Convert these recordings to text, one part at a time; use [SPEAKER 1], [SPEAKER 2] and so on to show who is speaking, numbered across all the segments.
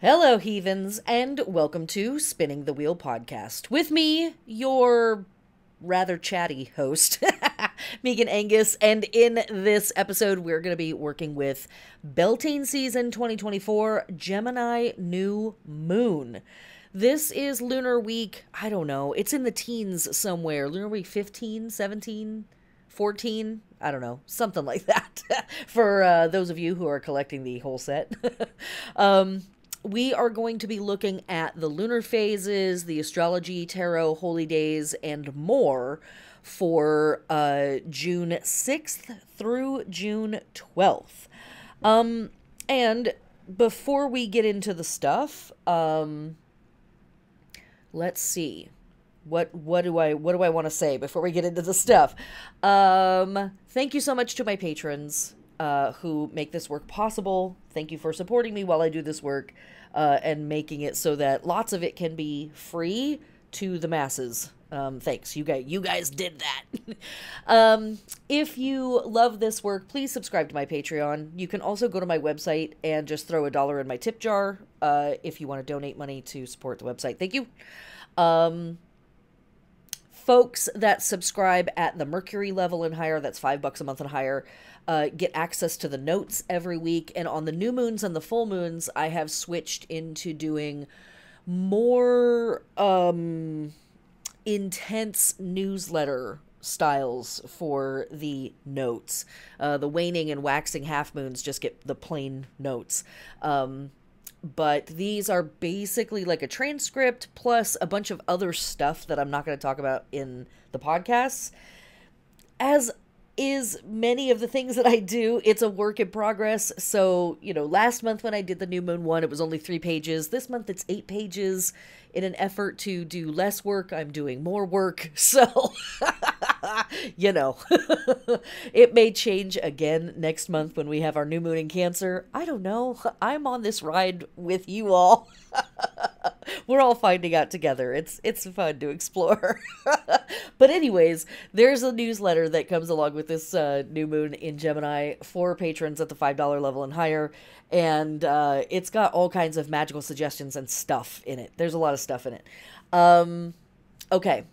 [SPEAKER 1] Hello, heathens, and welcome to Spinning the Wheel podcast. With me, your rather chatty host, Megan Angus, and in this episode, we're going to be working with Beltane season 2024 Gemini New Moon. This is Lunar Week, I don't know, it's in the teens somewhere. Lunar Week 15, 17, 14, I don't know, something like that, for those of you who are collecting the whole set. We are going to be looking at the lunar phases, the astrology, tarot, holy days, and more for June 6th through June 12th. And before we get into the stuff, let's see. What do I want to say before we get into the stuff? Thank you so much to my patrons who make this work possible. Thank you for supporting me while I do this work and making it so that lots of it can be free to the masses. Thanks. You guys did that. If you love this work, please subscribe to my Patreon. You can also go to my website and just throw $1 in my tip jar if you want to donate money to support the website. Thank you. Folks that subscribe at the Mercury level and higher, that's $5 a month and higher, get access to the notes every week. And on the new moons and the full moons, I have switched into doing more intense newsletter styles for the notes. The waning and waxing half moons just get the plain notes. But these are basically like a transcript plus a bunch of other stuff that I'm not going to talk about in the podcasts. As is many of the things that I do, it's a work in progress. So, last month when I did the new moon one, it was only 3 pages. This month it's 8 pages. In an effort to do less work, I'm doing more work. So, it may change again next month when we have our new moon in Cancer. I don't know. I'm on this ride with you all. We're all finding out together. It's fun to explore. But anyways, there's a newsletter that comes along with this new moon in Gemini for patrons at the $5 level and higher. And it's got all kinds of magical suggestions and stuff in it. There's a lot of stuff in it. Okay.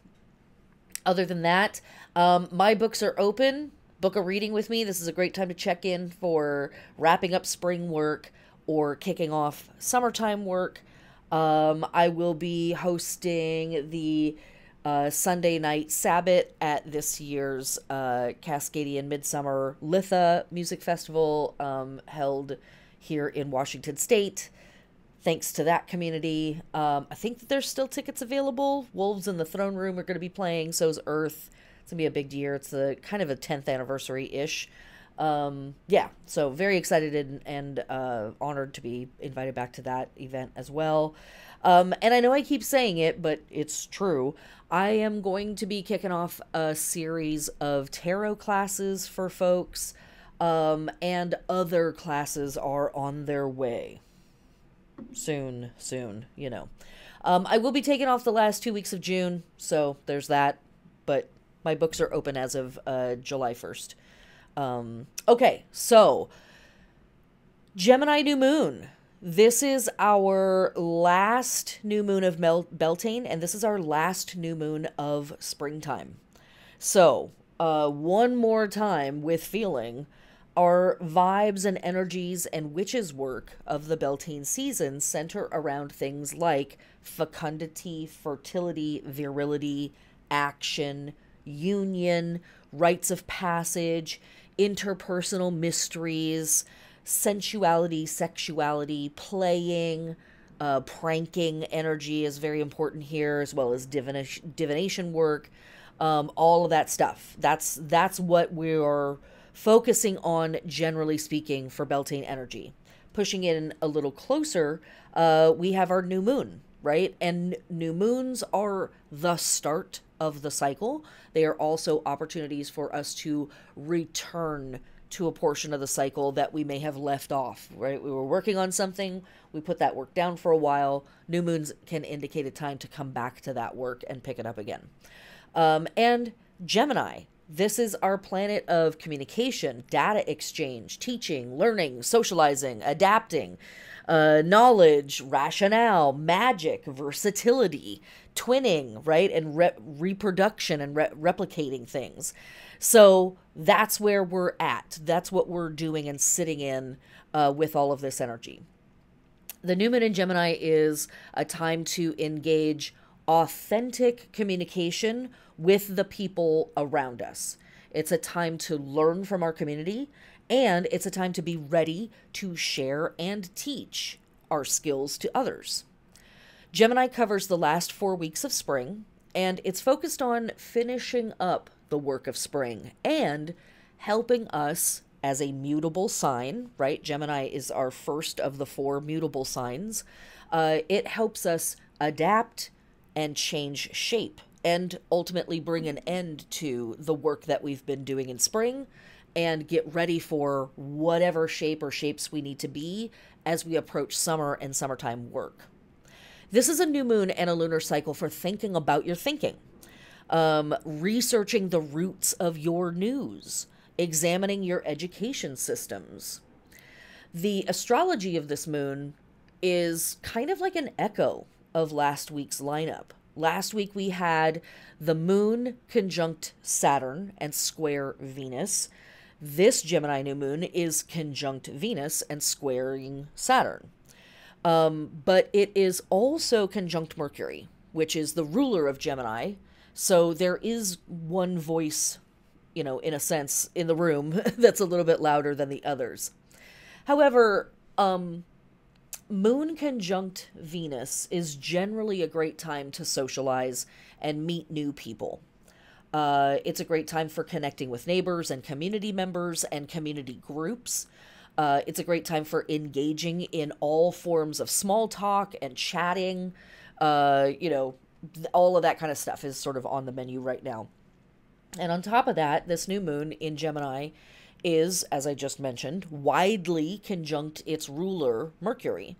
[SPEAKER 1] Other than that, my books are open. Book a reading with me. This is a great time to check in for wrapping up spring work or kicking off summertime work. I will be hosting the Sunday night Sabbath at this year's Cascadian Midsummer Litha Music Festival held here in Washington State. Thanks to that community. I think that there's still tickets available. Wolves in the Throne Room are going to be playing. So is Earth. It's going to be a big year. It's the kind of a 10th anniversary-ish. Yeah, so very excited and honored to be invited back to that event as well. And I know I keep saying it, but it's true. I am going to be kicking off a series of tarot classes for folks, and other classes are on their way. Soon, I will be taking off the last 2 weeks of June, so there's that, but my books are open as of July 1st. Okay, so Gemini new moon. This is our last new moon of Beltane, and this is our last new moon of springtime. So, one more time with feeling, our vibes and energies and witches work of the Beltane season center around things like fecundity, fertility, virility, action, union, rites of passage, interpersonal mysteries, sensuality, sexuality, playing, pranking energy is very important here, as well as divination work, all of that stuff. That's what we're focusing on, generally speaking, for Beltane energy. Pushing in a little closer, we have our new moon, right? And new moons are the start of the cycle. They are also opportunities for us to return to a portion of the cycle that we may have left off, right? We were working on something, we put that work down for a while. New moons can indicate a time to come back to that work and pick it up again. And Gemini, this is our planet of communication, data exchange, teaching, learning, socializing, adapting. knowledge, rationale, magic, versatility, twinning, right? And reproduction and replicating things. So that's where we're at. That's what we're doing and sitting in with all of this energy. The new moon in Gemini is a time to engage authentic communication with the people around us. It's a time to learn from our community, and it's a time to be ready to share and teach our skills to others. Gemini covers the last 4 weeks of spring, and it's focused on finishing up the work of spring and helping us as a mutable sign, right? Gemini is our first of the 4 mutable signs. It helps us adapt and change shape and ultimately bring an end to the work that we've been doing in spring and get ready for whatever shape or shapes we need to be as we approach summer and summertime work. This is a new moon and a lunar cycle for thinking about your thinking, researching the roots of your news, examining your education systems. The astrology of this moon is kind of like an echo of last week's lineup. Last week we had the moon conjunct Saturn and square Venus. This Gemini new moon is conjunct Venus and squaring Saturn. But it is also conjunct Mercury, which is the ruler of Gemini. So there is one voice, in a sense, in the room that's a little bit louder than the others. However, moon conjunct Venus is generally a great time to socialize and meet new people. It's a great time for connecting with neighbors and community members and community groups. It's a great time for engaging in all forms of small talk and chatting. All of that kind of stuff is sort of on the menu right now. And on top of that, this new moon in Gemini is, as I just mentioned, widely conjunct its ruler, Mercury.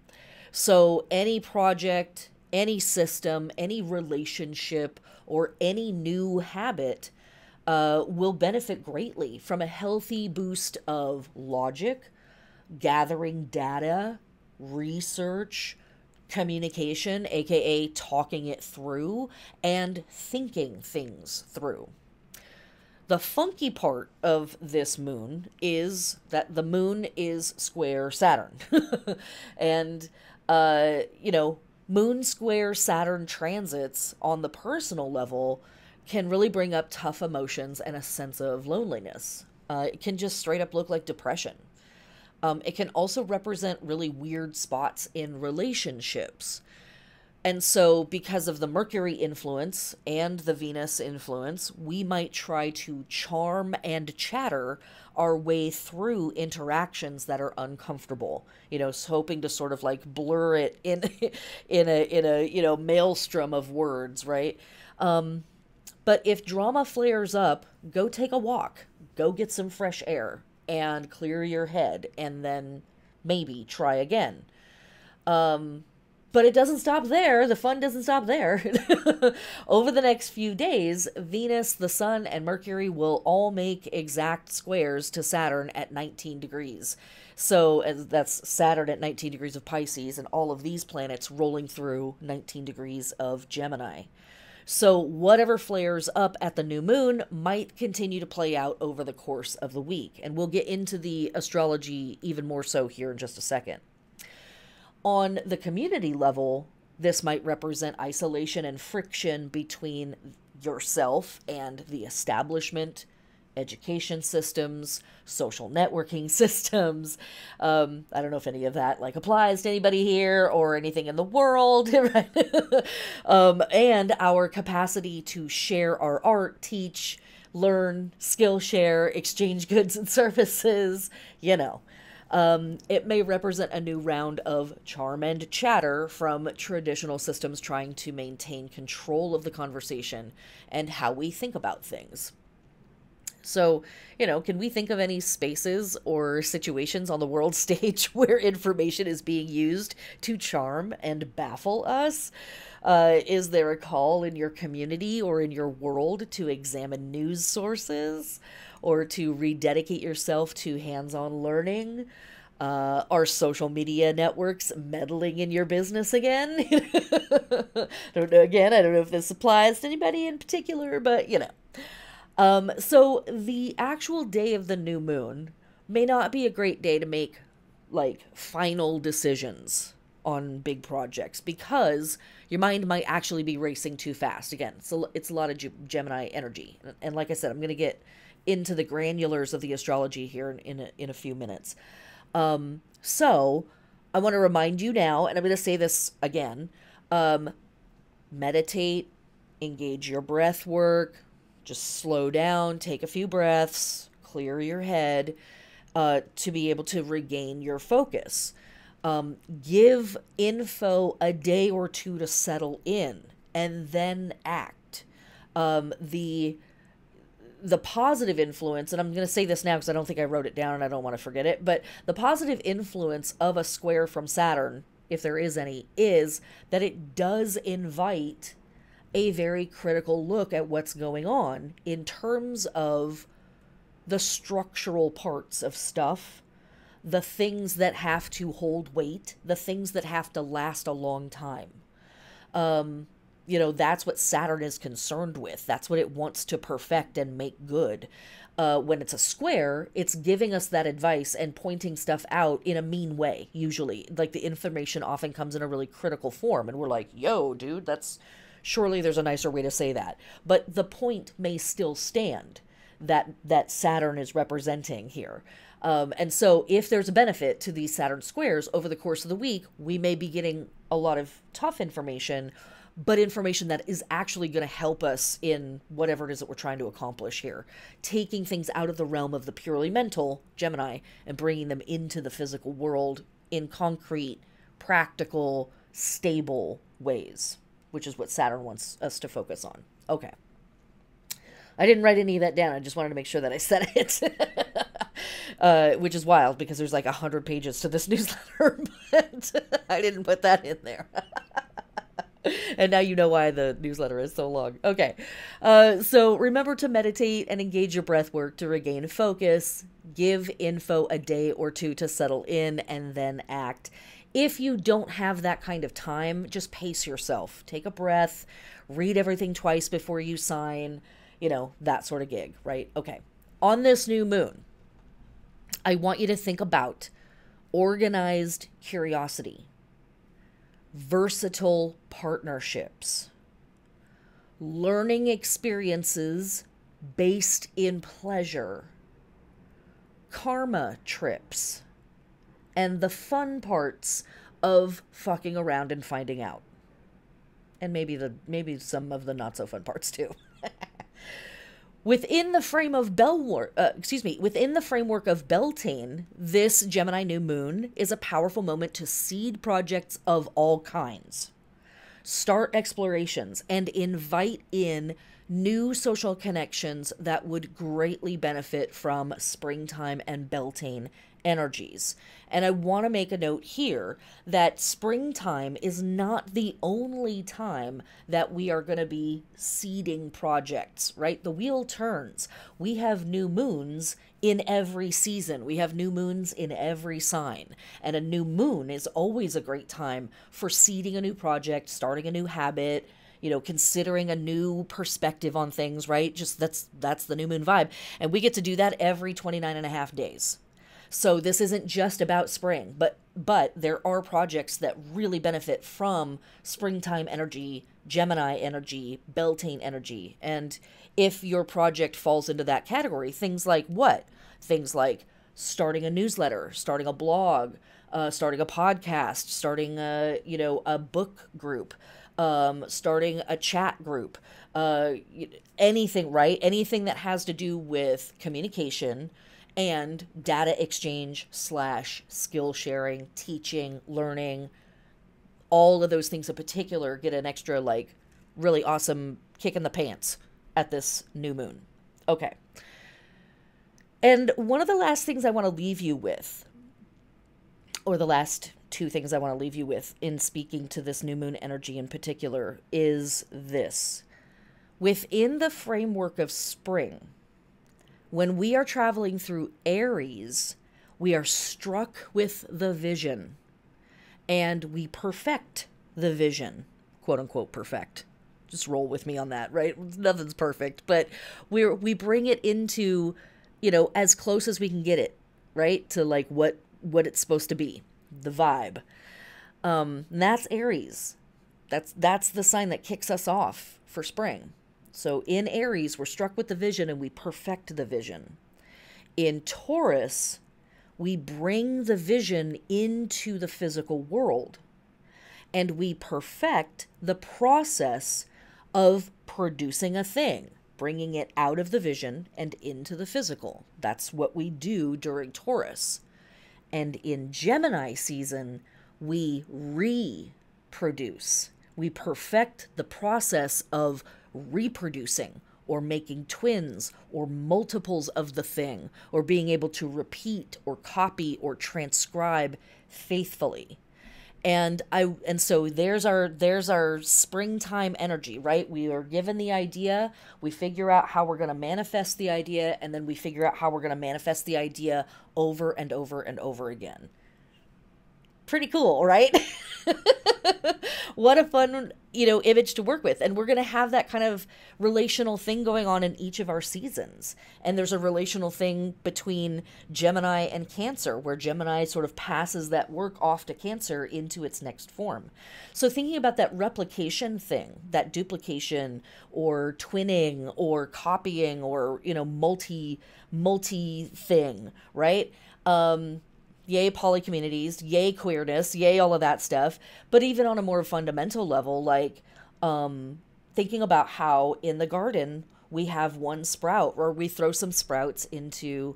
[SPEAKER 1] So any project, any system, any relationship, or any new habit will benefit greatly from a healthy boost of logic, gathering data, research, communication, aka talking it through, and thinking things through. The funky part of this moon is that the moon is square Saturn. And, moon square Saturn transits on the personal level can really bring up tough emotions and a sense of loneliness. It can just straight up look like depression. It can also represent really weird spots in relationships. And so because of the Mercury influence and the Venus influence, we might try to charm and chatter our way through interactions that are uncomfortable, hoping to sort of like blur it in a maelstrom of words, right? But if drama flares up, go take a walk, go get some fresh air and clear your head, and then maybe try again. But it doesn't stop there. The fun doesn't stop there. Over the next few days, Venus, the Sun, and Mercury will all make exact squares to Saturn at 19 degrees. So that's Saturn at 19 degrees of Pisces, and all of these planets rolling through 19 degrees of Gemini. So whatever flares up at the new moon might continue to play out over the course of the week. And we'll get into the astrology even more so here in just a second. On the community level, this might represent isolation and friction between yourself and the establishment, education systems, social networking systems. I don't know if any of that applies to anybody here or anything in the world, right? And our capacity to share our art, teach, learn, skill share, exchange goods and services, It may represent a new round of charm and chatter from traditional systems trying to maintain control of the conversation and how we think about things. So, can we think of any spaces or situations on the world stage where information is being used to charm and baffle us? Is there a call in your community or in your world to examine news sources or to rededicate yourself to hands-on learning? Are social media networks meddling in your business again? Don't know. Again, I don't know if this applies to anybody in particular, but you know. So the actual day of the new moon may not be a great day to make like final decisions on big projects because your mind might actually be racing too fast. Again, so it's a lot of Gemini energy, and like I said, I'm going to get into the granulars of the astrology here in a few minutes. So I want to remind you now, and I'm going to say this again, meditate, engage your breath work, just slow down, take a few breaths, clear your head, to be able to regain your focus. Give info a day or two to settle in and then act. The positive influence, and I'm going to say this now because I don't think I wrote it down and I don't want to forget it, but the positive influence of a square from Saturn, if there is any, is that it does invite a very critical look at what's going on in terms of the structural parts of stuff, the things that have to hold weight, the things that have to last a long time. That's what Saturn is concerned with. That's what it wants to perfect and make good. When it's a square, it's giving us that advice and pointing stuff out in a mean way, usually. Like the information often comes in a really critical form, and we're like, yo, dude, surely there's a nicer way to say that. But the point may still stand that Saturn is representing here. And so if there's a benefit to these Saturn squares over the course of the week, we may be getting a lot of tough information, but information that is actually going to help us in whatever it is that we're trying to accomplish here. Taking things out of the realm of the purely mental, Gemini, and bringing them into the physical world in concrete, practical, stable ways, which is what Saturn wants us to focus on. Okay. I didn't write any of that down. I just wanted to make sure that I said it. Which is wild because there's like 100 pages to this newsletter, but I didn't put that in there. And now you know why the newsletter is so long. Okay. So remember to meditate and engage your breath work to regain focus. Give info a day or two to settle in and then act. If you don't have that kind of time, just pace yourself. Take a breath, read everything twice before you sign, that sort of gig, right? Okay. On this new moon, I want you to think about organized curiosity, versatile partnerships, learning experiences based in pleasure, karma trips, and the fun parts of fucking around and finding out. And maybe some of the not so fun parts too. Within the framework of Beltane, this Gemini new moon is a powerful moment to seed projects of all kinds, start explorations, and invite in new social connections that would greatly benefit from Springtime and Beltane energies. And I want to make a note here that springtime is not the only time that we are going to be seeding projects, right? The wheel turns. We have new moons in every season. We have new moons in every sign. And a new moon is always a great time for seeding a new project, starting a new habit, considering a new perspective on things, right? Just that's the new moon vibe. And we get to do that every 29 and a half days. So this isn't just about spring, but there are projects that really benefit from springtime energy, Gemini energy, Beltane energy. And if your project falls into that category, things like what? Things like starting a newsletter, starting a blog, starting a podcast, starting a book group, starting a chat group, anything, right? Anything that has to do with communication and data exchange / skill sharing, teaching, learning, all of those things in particular get an extra, really awesome kick in the pants at this new moon. Okay. And one of the last things I want to leave you with, or the last two things I want to leave you with in speaking to this new moon energy in particular, is this. Within the framework of spring, when we are traveling through Aries, we are struck with the vision and we perfect the vision, quote unquote, perfect. Just roll with me on that, right? Nothing's perfect, but we bring it into, as close as we can get it, right? To like what it's supposed to be, the vibe. And that's Aries. That's the sign that kicks us off for spring. So in Aries, we're struck with the vision and we perfect the vision. In Taurus, we bring the vision into the physical world and we perfect the process of producing a thing, bringing it out of the vision and into the physical. That's what we do during Taurus. And in Gemini season, we reproduce. We perfect the process of reproducing or making twins or multiples of the thing or being able to repeat or copy or transcribe faithfully. And so there's our springtime energy, right? We are given the idea, we figure out how we're going to manifest the idea, and then we figure out how we're going to manifest the idea over and over and over again. Pretty cool, right? What a fun, image to work with. And we're going to have that kind of relational thing going on in each of our seasons. And there's a relational thing between Gemini and Cancer, where Gemini sort of passes that work off to Cancer into its next form. So thinking about that replication thing, that duplication or twinning or copying or, multi thing, right? Yay poly communities, yay queerness, yay all of that stuff. But even on a more fundamental level, like thinking about how in the garden we have one sprout, or we throw some sprouts into,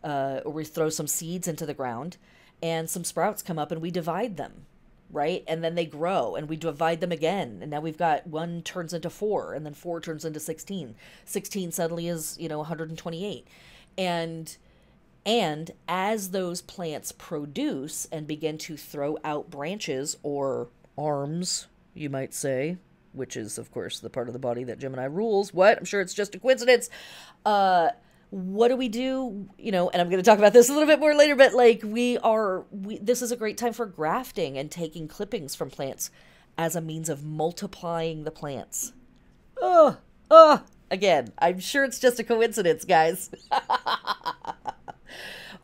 [SPEAKER 1] or we throw some seeds into the ground, and some sprouts come up and we divide them, right? And then they grow and we divide them again. And now we've got 1 turns into 4, and then 4 turns into 16. 16 suddenly is, 128. And as those plants produce and begin to throw out branches or arms, you might say, which is, of course, the part of the body that Gemini rules. What? I'm sure it's just a coincidence. What do we do? And I'm going to talk about this a little bit more later, but like this is a great time for grafting and taking clippings from plants as a means of multiplying the plants. Again, I'm sure it's just a coincidence, guys.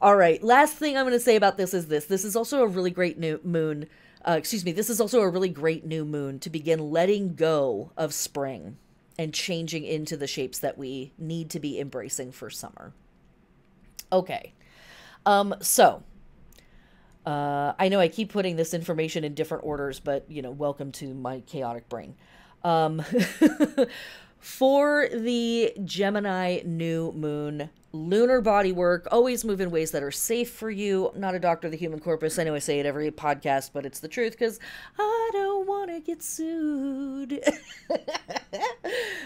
[SPEAKER 1] All right, last thing I'm going to say about this is this. This is also a really great new moon. This is also a really great new moon to begin letting go of spring and changing into the shapes that we need to be embracing for summer. Okay. I know I keep putting this information in different orders, but, welcome to my chaotic brain. For the Gemini new moon, lunar body work, always move in ways that are safe for you. I'm not a doctor of the human corpus. I know I say it every podcast, but it's the truth because I don't want to get sued.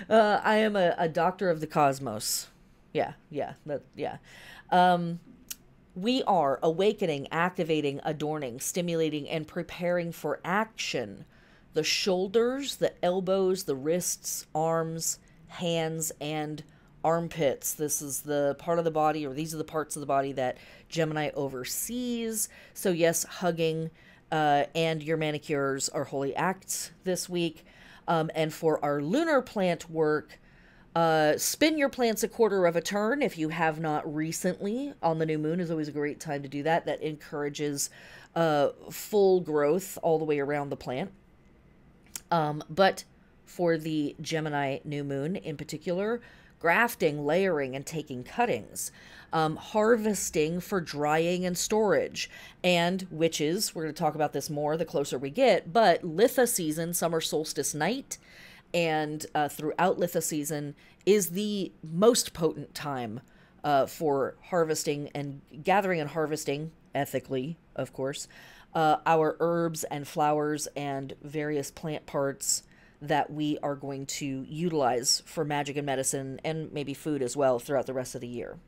[SPEAKER 1] I am a doctor of the cosmos. Yeah. We are awakening, activating, adorning, stimulating, and preparing for action. The shoulders, the elbows, the wrists, arms, hands, and armpits. This is the part of the body, or these are the parts of the body that Gemini oversees. So yes, hugging and your manicures are holy acts this week. And for our lunar plant work, spin your plants a quarter of a turn if you have not recently. On the new moon is always a great time to do that. That encourages full growth all the way around the plant. But for the Gemini new moon in particular, grafting, layering, and taking cuttings, harvesting for drying and storage, and witches, we're going to talk about this more the closer we get, but Litha season, summer solstice night, and throughout Litha season is the most potent time for harvesting and gathering and harvesting, ethically, of course, our herbs and flowers and various plant parts that we are going to utilize for magic and medicine and maybe food as well throughout the rest of the year.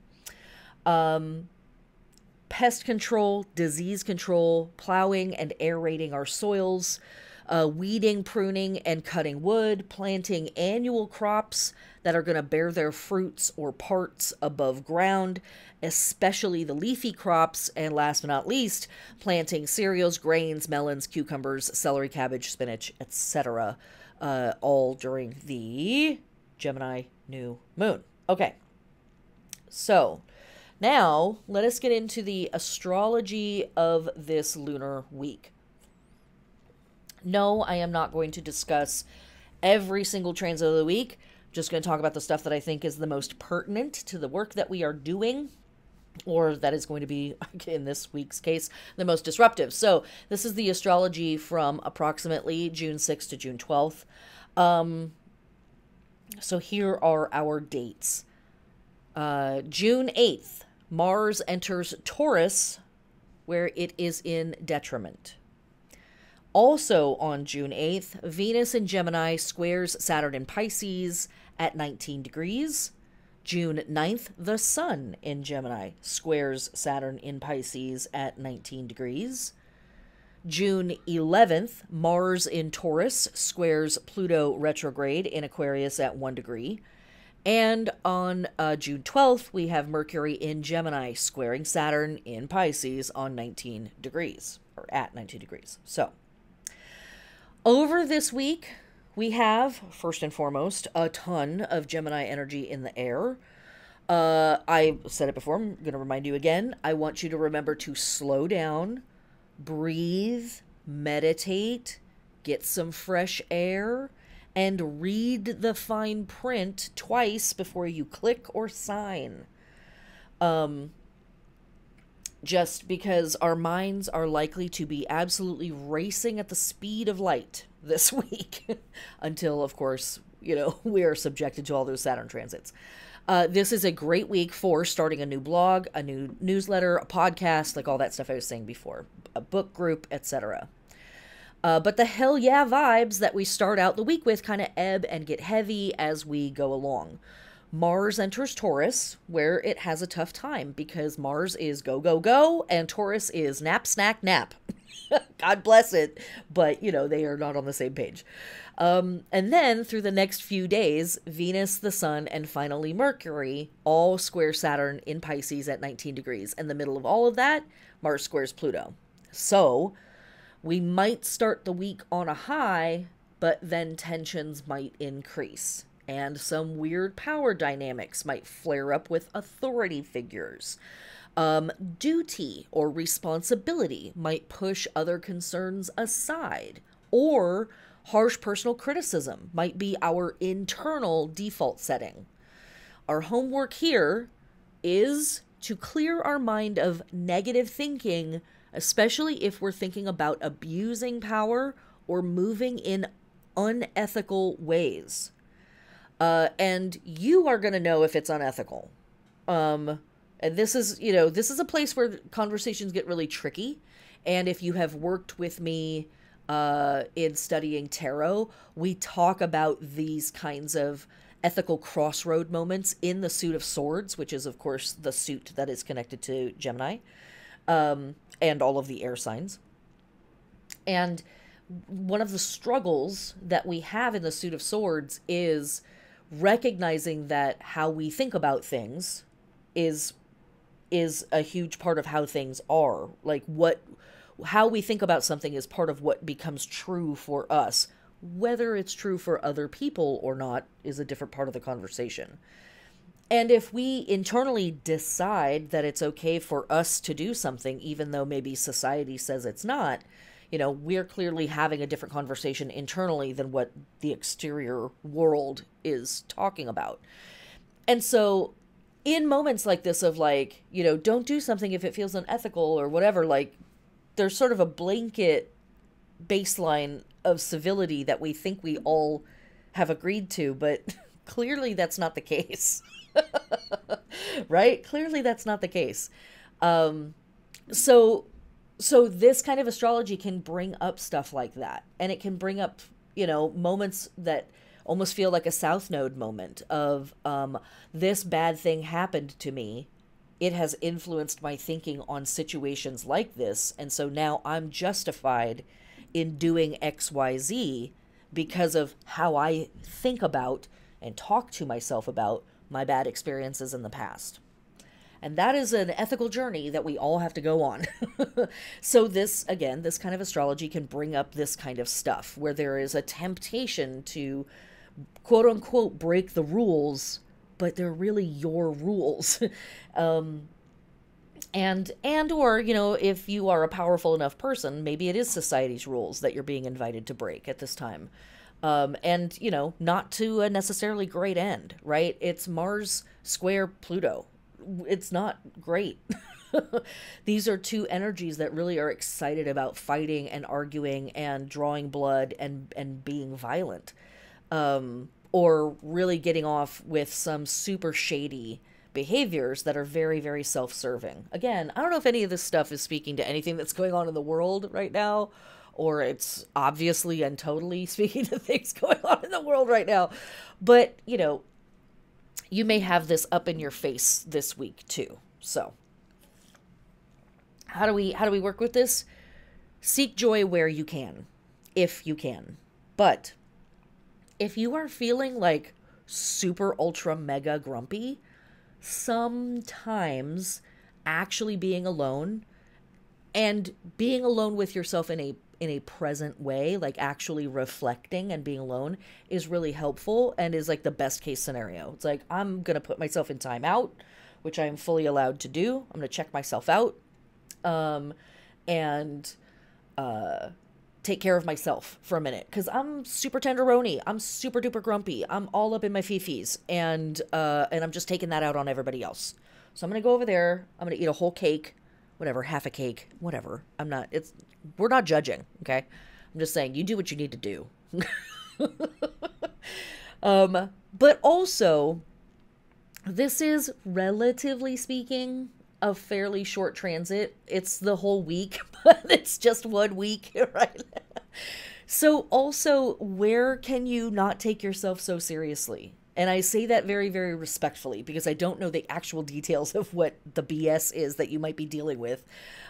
[SPEAKER 1] Pest control, disease control, plowing and aerating our soils, weeding, pruning, and cutting wood, planting annual crops that are going to bear their fruits or parts above ground, especially the leafy crops, and last but not least, planting cereals, grains, melons, cucumbers, celery, cabbage, spinach, etc., all during the Gemini new moon. Okay, so now let us get into the astrology of this lunar week. No, I am not going to discuss every single transit of the week. I'm just going to talk about the stuff that I think is the most pertinent to the work that we are doing, or that is going to be, in this week's case, the most disruptive. So this is the astrology from approximately June 6th to June 12th. So here are our dates. June 8th, Mars enters Taurus, where it is in detriment. Also on June 8th, Venus in Gemini squares Saturn in Pisces at 19 degrees. June 9th, the Sun in Gemini squares Saturn in Pisces at 19 degrees. June 11th, Mars in Taurus squares Pluto retrograde in Aquarius at 1 degree. And on June 12th, we have Mercury in Gemini squaring Saturn in Pisces on 19 degrees, or at 19 degrees. So, over this week, we have, first and foremost, a ton of Gemini energy in the air. I said it before, I'm going to remind you again. I want you to remember to slow down, breathe, meditate, get some fresh air, and read the fine print twice before you click or sign. Just because our minds are likely to be absolutely racing at the speed of light this week until, of course, we are subjected to all those Saturn transits. This is a great week for starting a new blog, a new newsletter, a podcast, like all that stuff I was saying before, a book group, etc. But the hell yeah vibes that we start out the week with kind of ebb and get heavy as we go along. Mars enters Taurus, where it has a tough time because Mars is go, go, go, and Taurus is nap, snack, nap. God bless it, but, they are not on the same page. And then, through the next few days, Venus, the Sun, and finally Mercury all square Saturn in Pisces at 19 degrees. In the middle of all of that, Mars squares Pluto. So, we might start the week on a high, but then tensions might increase. And some weird power dynamics might flare up with authority figures. Duty or responsibility might push other concerns aside. Or harsh personal criticism might be our internal default setting. Our homework here is to clear our mind of negative thinking, especially if we're thinking about abusing power or moving in unethical ways. And you are going to know if it's unethical. And this is a place where conversations get really tricky. And if you have worked with me in studying tarot, we talk about these kinds of ethical crossroad moments in the Suit of Swords, which is, of course, the suit that is connected to Gemini, and all of the air signs. And one of the struggles that we have in the Suit of Swords is recognizing that how we think about things is a huge part of how things are. Like how we think about something is part of what becomes true for us. Whether it's true for other people or not is a different part of the conversation. And if we internally decide that it's okay for us to do something, even though maybe society says it's not, we're clearly having a different conversation internally than what the exterior world is talking about. And so in moments like this of don't do something if it feels unethical or whatever, there's sort of a blanket baseline of civility that we think we all have agreed to, but clearly that's not the case. Right? Clearly that's not the case. So this kind of astrology can bring up stuff like that. And it can bring up, moments that almost feel like a South Node moment of this bad thing happened to me. It has influenced my thinking on situations like this. And so now I'm justified in doing XYZ because of how I think about and talk to myself about my bad experiences in the past. And that is an ethical journey that we all have to go on. So this, again, this kind of astrology can bring up this kind of stuff where there is a temptation to quote unquote break the rules, but they're really your rules. And or, you know, if you are a powerful enough person, maybe it is society's rules that you're being invited to break at this time. And, you know, not to a necessarily great end, right? It's Mars square Pluto. It's not great. These are two energies that really are excited about fighting and arguing and drawing blood and being violent. Or really getting off with some super shady behaviors that are very, very self-serving. Again, I don't know if any of this stuff is speaking to anything that's going on in the world right now, or it's obviously and totally speaking to things going on in the world right now. But, you know, you may have this up in your face this week too. So how do we work with this? Seek joy where you can, if you can. But if you are feeling like super ultra mega grumpy, sometimes actually being alone and being alone with yourself in a present way, like actually reflecting and being alone, is really helpful and is like the best case scenario. It's like, I'm going to put myself in timeout, which I am fully allowed to do. I'm going to check myself out, and take care of myself for a minute, because I'm super tenderoni. I'm super duper grumpy. I'm all up in my fifis, and I'm just taking that out on everybody else. So I'm going to go over there. I'm going to eat a whole cake, whatever, half a cake, whatever. We're not judging, okay? I'm just saying, you do what you need to do. But also, this is, relatively speaking, a fairly short transit. It's the whole week, but it's just 1 week, right? So also, where can you not take yourself so seriously? And I say that very, very respectfully, because I don't know the actual details of what the BS is that you might be dealing with,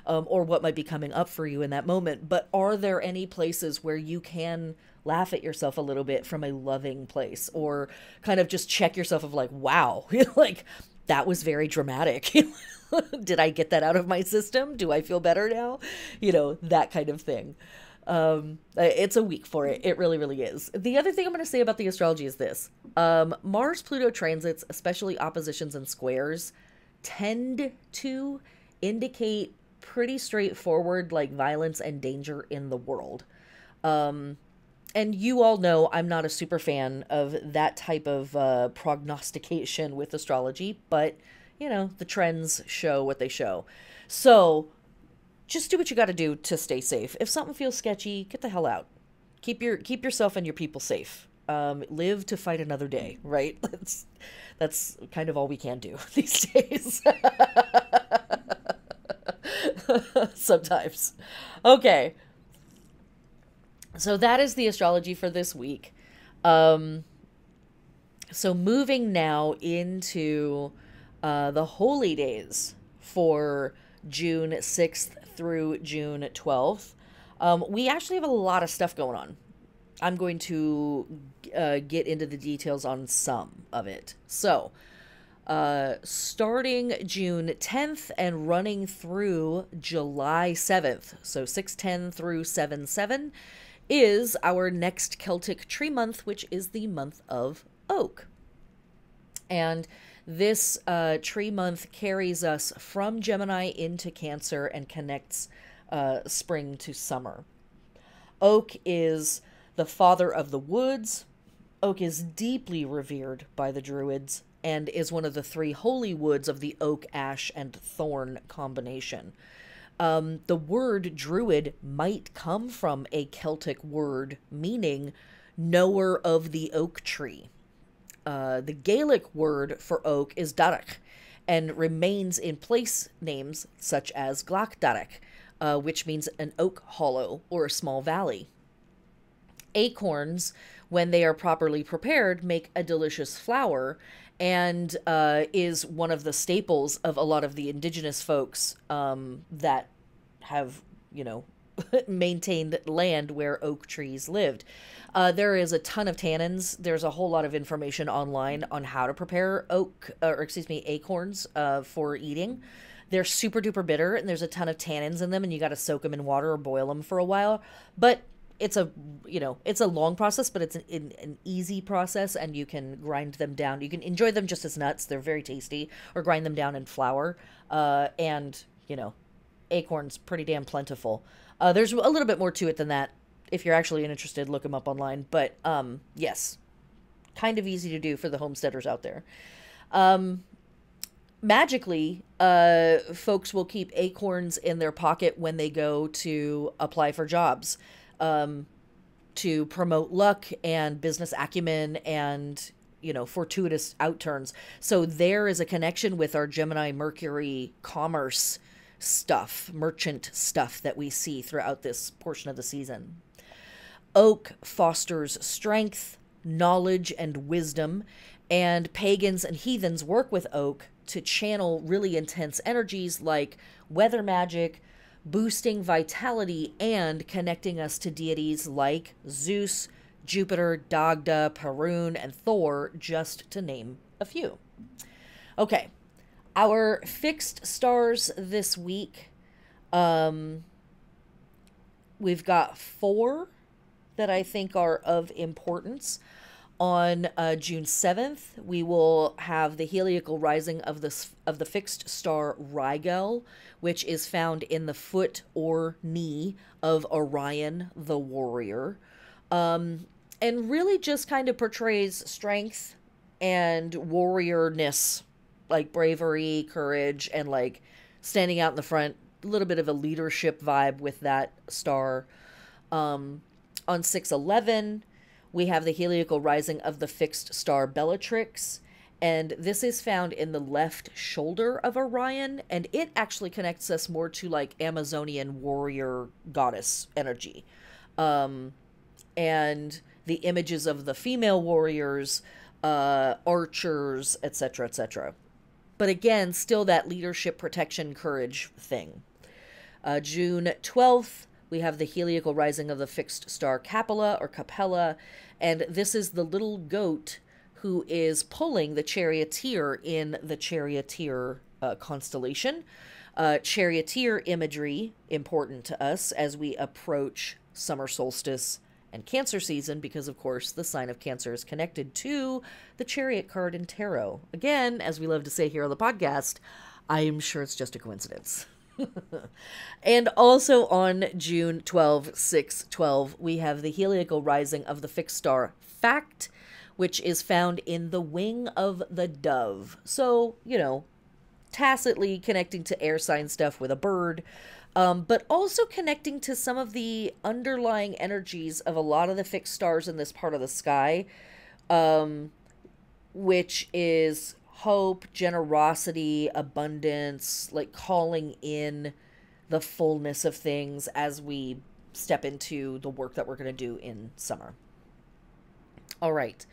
[SPEAKER 1] or what might be coming up for you in that moment. But are there any places where you can laugh at yourself a little bit from a loving place, or kind of just check yourself of like, wow, like that was very dramatic. Did I get that out of my system? Do I feel better now? You know, that kind of thing. It's a week for it. It really, really is. The other thing I'm going to say about the astrology is this. Mars-Pluto transits, especially oppositions and squares, tend to indicate pretty straightforward, like, violence and danger in the world. And you all know I'm not a super fan of that type of prognostication with astrology, but, you know, the trends show what they show. So just do what you got to do to stay safe. If something feels sketchy, get the hell out. Keep yourself and your people safe. Live to fight another day, right? That's kind of all we can do these days. Sometimes. Okay. So that is the astrology for this week. So moving now into the holy days for June 6th through June 12th. We actually have a lot of stuff going on. I'm going to get into the details on some of it. So, starting June 10th and running through July 7th, so 6/10 through 7/7, is our next Celtic tree month, which is the month of oak. And this tree month carries us from Gemini into Cancer and connects spring to summer. Oak is the father of the woods. Oak is deeply revered by the Druids and is one of the 3 holy woods of the oak, ash, and thorn combination. The word druid might come from a Celtic word meaning knower of the oak tree. The Gaelic word for oak is darach and remains in place names such as Glacdarach, which means an oak hollow or a small valley. Acorns, when they are properly prepared, make a delicious flour and is one of the staples of a lot of the indigenous folks that have, you know, maintained land where oak trees lived. There is a ton of tannins. There's a whole lot of information online on how to prepare acorns for eating. They're super duper bitter, and there's a ton of tannins in them, and you got to soak them in water or boil them for a while. But it's a long process, but it's an easy process, and you can grind them down. You can enjoy them just as nuts. They're very tasty, or grind them down in flour. And acorns, pretty damn plentiful. There's a little bit more to it than that. If you're actually interested, look them up online. But yes, kind of easy to do for the homesteaders out there. Magically, folks will keep acorns in their pocket when they go to apply for jobs, to promote luck and business acumen and, fortuitous outturns. So there is a connection with our Gemini Mercury commerce stuff, merchant stuff that we see throughout this portion of the season. Oak fosters strength, knowledge, and wisdom, and pagans and heathens work with oak to channel really intense energies like weather magic, boosting vitality, and connecting us to deities like Zeus, Jupiter, Dagda, Perun, and Thor, just to name a few. Okay, our fixed stars this week, we've got 4 that I think are of importance. On June 7th, we will have the heliacal rising of the fixed star Rigel, which is found in the foot or knee of Orion, the warrior, and really just kind of portrays strength and warriorness, like bravery, courage, and like standing out in the front. A little bit of a leadership vibe with that star. On 6/11. We have the heliacal rising of the fixed star Bellatrix, and this is found in the left shoulder of Orion, and it actually connects us more to like Amazonian warrior goddess energy. And the images of the female warriors, archers, etc., etc. But again, still that leadership, protection, courage thing. June 12th, we have the heliacal rising of the fixed star Capella or Capella, and this is the little goat who is pulling the charioteer in the charioteer constellation. Charioteer imagery, important to us as we approach summer solstice and Cancer season, because of course the sign of Cancer is connected to the Chariot card in tarot. Again, as we love to say here on the podcast, I am sure it's just a coincidence. And also on June 12, 6/12, we have the heliacal rising of the fixed star Fact, which is found in the wing of the dove. So, tacitly connecting to air sign stuff with a bird, but also connecting to some of the underlying energies of a lot of the fixed stars in this part of the sky, which is hope, generosity, abundance, like calling in the fullness of things as we step into the work that we're going to do in summer. All right.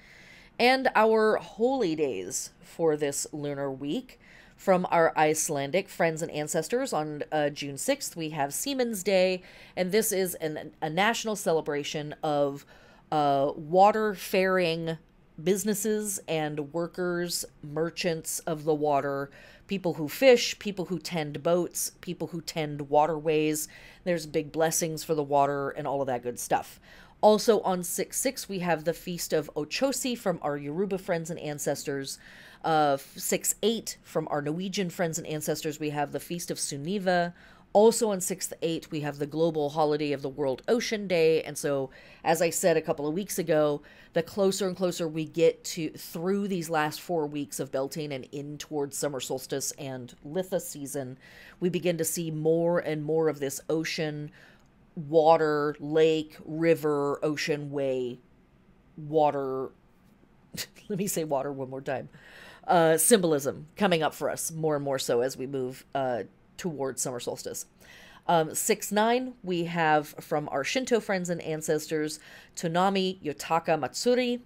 [SPEAKER 1] And our holy days for this lunar week. From our Icelandic friends and ancestors, on June 6th, we have Seaman's Day, and this is a national celebration of water-faring businesses and workers, merchants of the water, people who fish, people who tend boats, people who tend waterways. There's big blessings for the water and all of that good stuff. Also on 6/6, we have the Feast of Ochosi from our Yoruba friends and ancestors. 6/8, from our Norwegian friends and ancestors, we have the Feast of Suniva. Also on 6/8, we have the global holiday of the World Ocean Day. And so, as I said a couple of weeks ago, the closer and closer we get through these last 4 weeks of Beltane and in towards summer solstice and Litha season, we begin to see more and more of this ocean, water, lake, river, ocean way, water, let me say water one more time, symbolism coming up for us more and more so as we move towards summer solstice. 6/9, we have from our Shinto friends and ancestors, Tonami Yotaka Matsuri.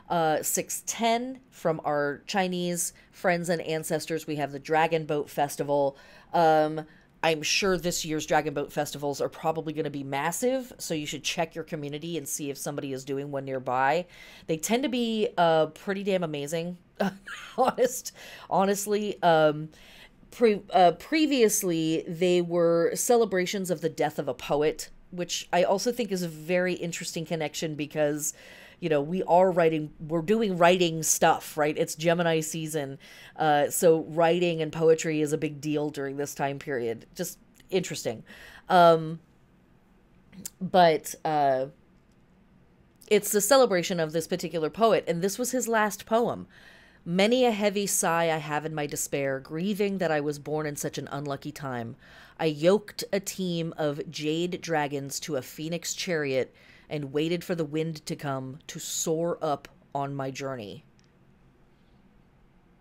[SPEAKER 1] 6/10, from our Chinese friends and ancestors, we have the Dragon Boat Festival. I'm sure this year's Dragon Boat festivals are probably going to be massive, so you should check your community and see if somebody is doing one nearby. They tend to be pretty damn amazing, honestly. Previously, they were celebrations of the death of a poet, which I also think is a very interesting connection because, you know, we're doing writing stuff, right? It's Gemini season. So writing and poetry is a big deal during this time period. Just interesting. But it's the celebration of this particular poet, and this was his last poem. Many a heavy sigh I have in my despair, grieving that I was born in such an unlucky time. I yoked a team of jade dragons to a phoenix chariot and waited for the wind to come to soar up on my journey.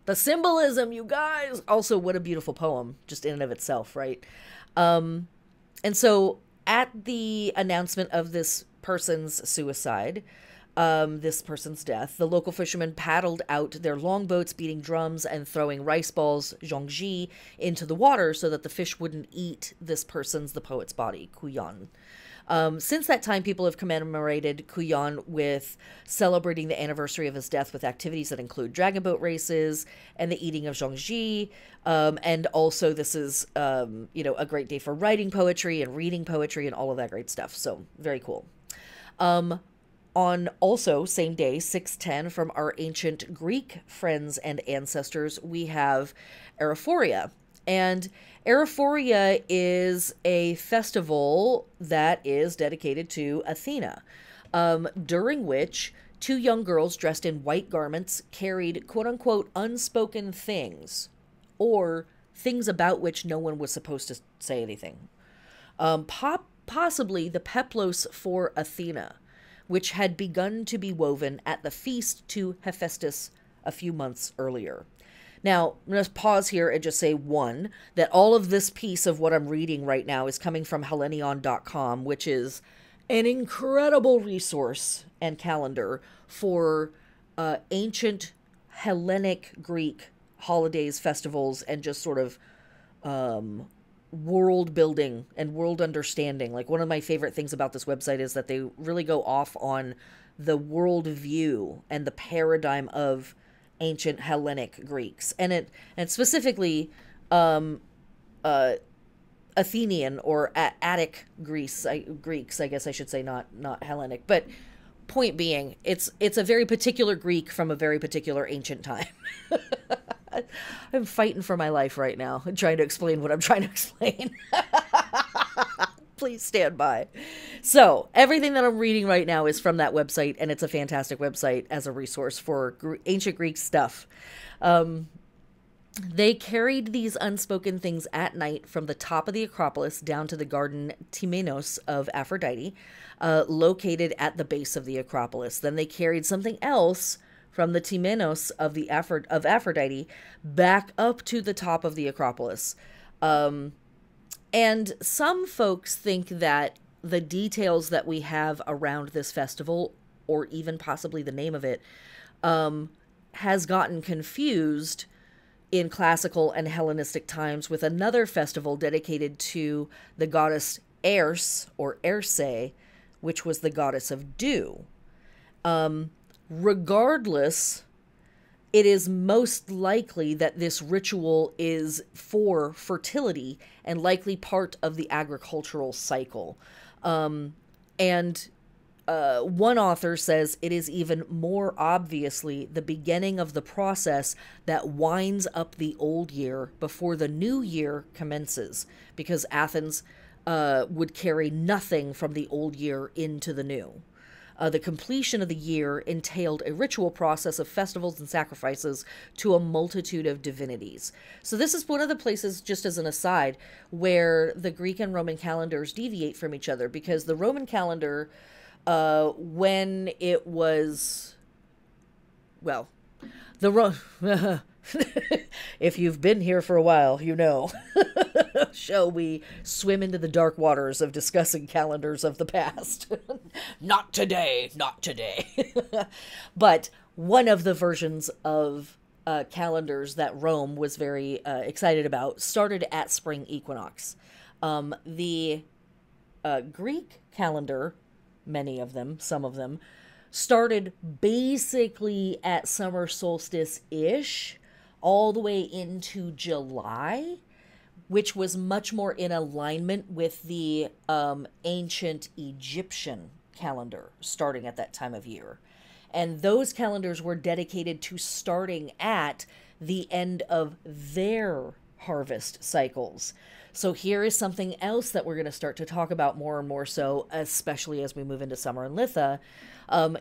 [SPEAKER 1] The symbolism, you guys! Also, what a beautiful poem, just in and of itself, right? And so, at the announcement of this person's suicide, this person's death, the local fishermen paddled out their longboats, beating drums and throwing rice balls, zhongji, into the water so that the fish wouldn't eat the poet's body, Kuyan. Since that time, people have commemorated Kuyan with celebrating the anniversary of his death with activities that include dragon boat races and the eating of zhongji. And also this is, a great day for writing poetry and reading poetry and all of that great stuff. So very cool. On also same day, 610, from our ancient Greek friends and ancestors, we have Arrephoria. And Arrephoria is a festival that is dedicated to Athena, during which two young girls dressed in white garments carried quote-unquote unspoken things, or things about which no one was supposed to say anything. Possibly the peplos for Athena, which had begun to be woven at the feast to Hephaestus a few months earlier. Now, I'm going to pause here and just say, one, that all of this piece of what I'm reading right now is coming from Hellenion.com, which is an incredible resource and calendar for ancient Hellenic Greek holidays, festivals, and just sort of world building and world understanding. Like, one of my favorite things about this website is that they really go off on the world view and the paradigm of ancient Hellenic Greeks, and specifically Athenian or Attic Greece, Greeks, I guess I should say, not Hellenic. But point being, it's a very particular Greek from a very particular ancient time. I'm fighting for my life right now. I'm trying to explain what I'm trying to explain. Please stand by. So, everything that I'm reading right now is from that website, and it's a fantastic website as a resource for ancient Greek stuff. They carried these unspoken things at night from the top of the Acropolis down to the garden Timenos of Aphrodite, located at the base of the Acropolis. Then they carried something else from the Timenos of Aphrodite back up to the top of the Acropolis. And some folks think that the details that we have around this festival, or even possibly the name of it, has gotten confused in classical and Hellenistic times with another festival dedicated to the goddess Erse, or Erse, which was the goddess of dew. Regardless, it is most likely that this ritual is for fertility and likely part of the agricultural cycle. One author says it is even more obviously the beginning of the process that winds up the old year before the new year commences, because Athens would carry nothing from the old year into the new. The completion of the year entailed a ritual process of festivals and sacrifices to a multitude of divinities. So this is one of the places, just as an aside, where the Greek and Roman calendars deviate from each other, because the Roman calendar, when it was, well, if you've been here for a while, you know. Shall we swim into the dark waters of discussing calendars of the past? Not today, not today. But one of the versions of calendars that Rome was very excited about started at spring equinox. The Greek calendar, many of them, some of them, started basically at summer solstice-ish, all the way into July, which was much more in alignment with the ancient Egyptian calendar starting at that time of year. And those calendars were dedicated to starting at the end of their harvest cycles. So here is something else that we're going to start to talk about more and more so, especially as we move into summer and Litha.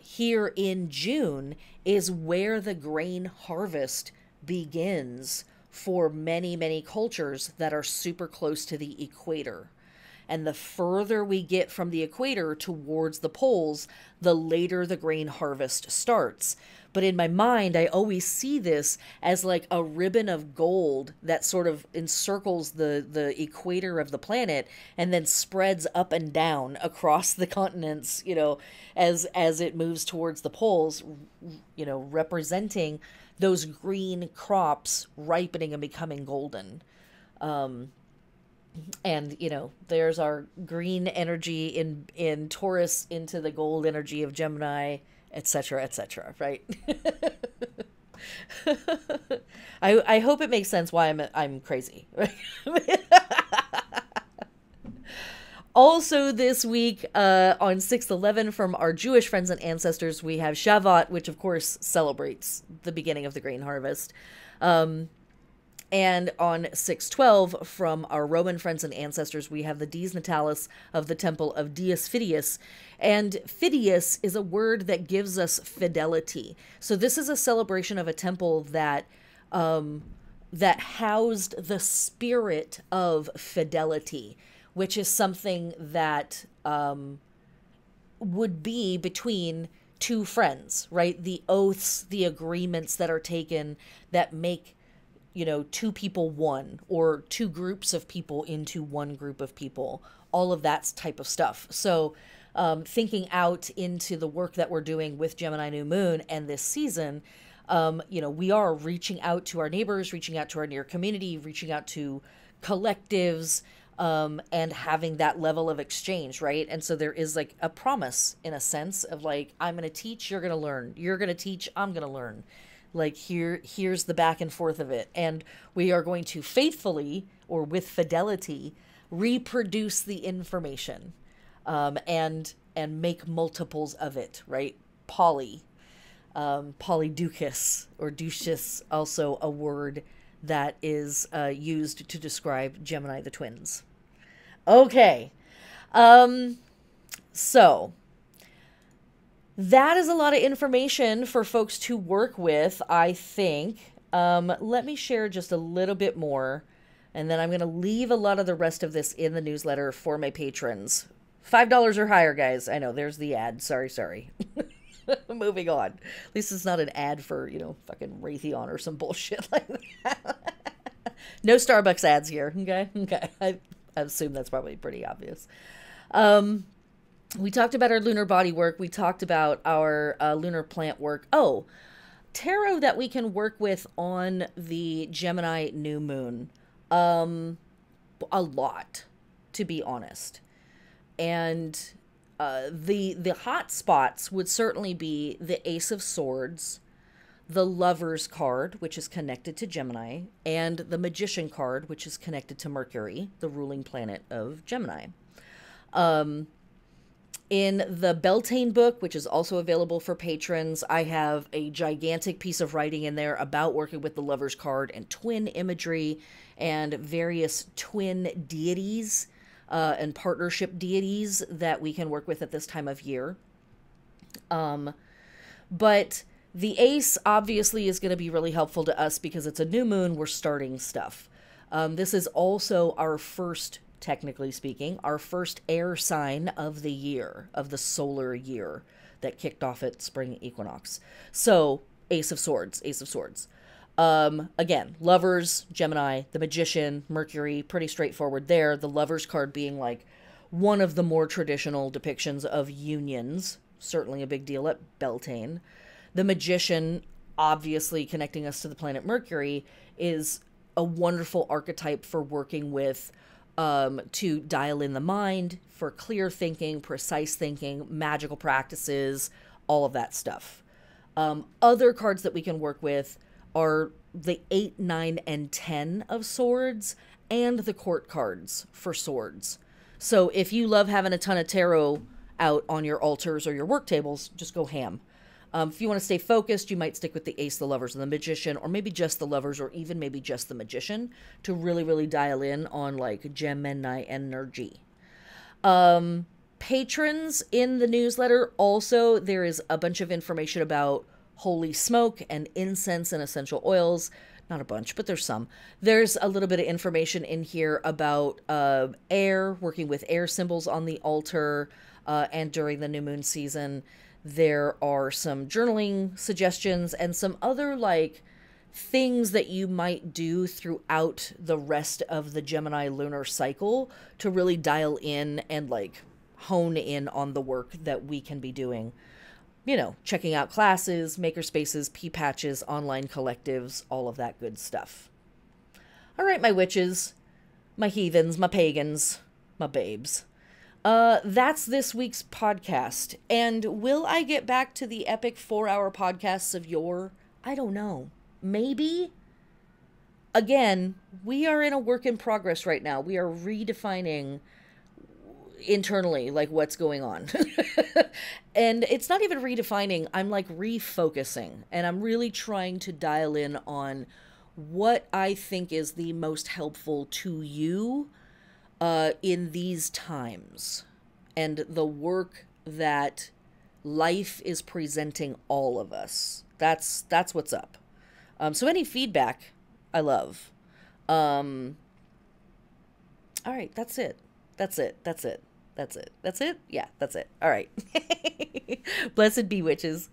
[SPEAKER 1] Here in June is where the grain harvest begins for many, many cultures that are super close to the equator. And the further we get from the equator towards the poles, the later the grain harvest starts. But in my mind, I always see this as like a ribbon of gold that sort of encircles the equator of the planet and then spreads up and down across the continents, you know, as it moves towards the poles, you know, representing those green crops ripening and becoming golden. And, you know, there's our green energy in Taurus into the gold energy of Gemini, etc., right? I hope it makes sense why I'm crazy. Also this week, on 6/11, from our Jewish friends and ancestors, we have Shavuot, which of course celebrates the beginning of the grain harvest. And on 6/12, from our Roman friends and ancestors, we have the Dies Natalis of the temple of Dies Fidius. And Fidius is a word that gives us fidelity. So this is a celebration of a temple that that housed the spirit of fidelity, which is something that would be between two friends, right? The oaths, the agreements that are taken that make, you know, two people one, or two groups of people into one group of people, all of that type of stuff. So thinking out into the work that we're doing with Gemini New Moon and this season, you know, we are reaching out to our neighbors, reaching out to our near community, reaching out to collectives, and having that level of exchange, right? And so there is like a promise in a sense of like, I'm going to teach, you're going to learn. You're going to teach, I'm going to learn. Like here's the back and forth of it. And we are going to faithfully, or with fidelity, reproduce the information, and make multiples of it, right? Polyducus, or ducis, also a word that is used to describe Gemini the twins. Okay. So that is a lot of information for folks to work with, I think. Let me share just a little bit more, and then I'm going to leave a lot of the rest of this in the newsletter for my patrons. $5 or higher, guys. I know, there's the ad. Sorry. Moving on. At least it's not an ad for, you know, fucking Raytheon or some bullshit like that. No Starbucks ads here, okay? Okay. I assume that's probably pretty obvious. We talked about our lunar body work. We talked about our lunar plant work. Oh, tarot that we can work with on the Gemini new moon. A lot, to be honest. And the hot spots would certainly be the Ace of Swords, the Lover's card, which is connected to Gemini, and the Magician card, which is connected to Mercury, the ruling planet of Gemini. In the Beltane book, which is also available for patrons, I have a gigantic piece of writing in there about working with the Lover's card and twin imagery and various twin deities and partnership deities that we can work with at this time of year. But the Ace obviously is going to be really helpful to us because it's a new moon. We're starting stuff. This is also our first, technically speaking, our first air sign of the year, of the solar year that kicked off at spring equinox. So, Ace of Swords, Ace of Swords. Again, Lovers, Gemini, the Magician, Mercury, pretty straightforward there. The Lovers card being like one of the more traditional depictions of unions, certainly a big deal at Beltane. The Magician obviously connecting us to the planet Mercury, is a wonderful archetype for working with, to dial in the mind, for clear thinking, precise thinking, magical practices, all of that stuff. Other cards that we can work with are the 8, 9, and 10 of swords, and the court cards for swords. So if you love having a ton of tarot out on your altars or your work tables, just go ham. If you want to stay focused, you might stick with the Ace, the Lovers, and the Magician, or maybe just the Lovers, or even maybe just the Magician, to really, really dial in on like Gemini energy. Patrons in the newsletter, also, there is a bunch of information about holy smoke and incense and essential oils. Not a bunch, but there's some. There's a little bit of information in here about air, working with air symbols on the altar, and during the new moon season. There are some journaling suggestions and some other like things that you might do throughout the rest of the Gemini lunar cycle to really dial in and like hone in on the work that we can be doing. You know, checking out classes, makerspaces, p-patches, online collectives, all of that good stuff. All right, my witches, my heathens, my pagans, my babes. That's this week's podcast. And will I get back to the epic 4-hour podcasts of yore? I don't know. Maybe? Again, we are in a work in progress right now. We are redefining internally, like, what's going on. And it's not even redefining, I'm like refocusing, and I'm really trying to dial in on what I think is the most helpful to you in these times, and the work that life is presenting all of us. That's what's up. So any feedback I love. All right, that's it. That's it. Yeah, that's it. All right. Blessed be witches.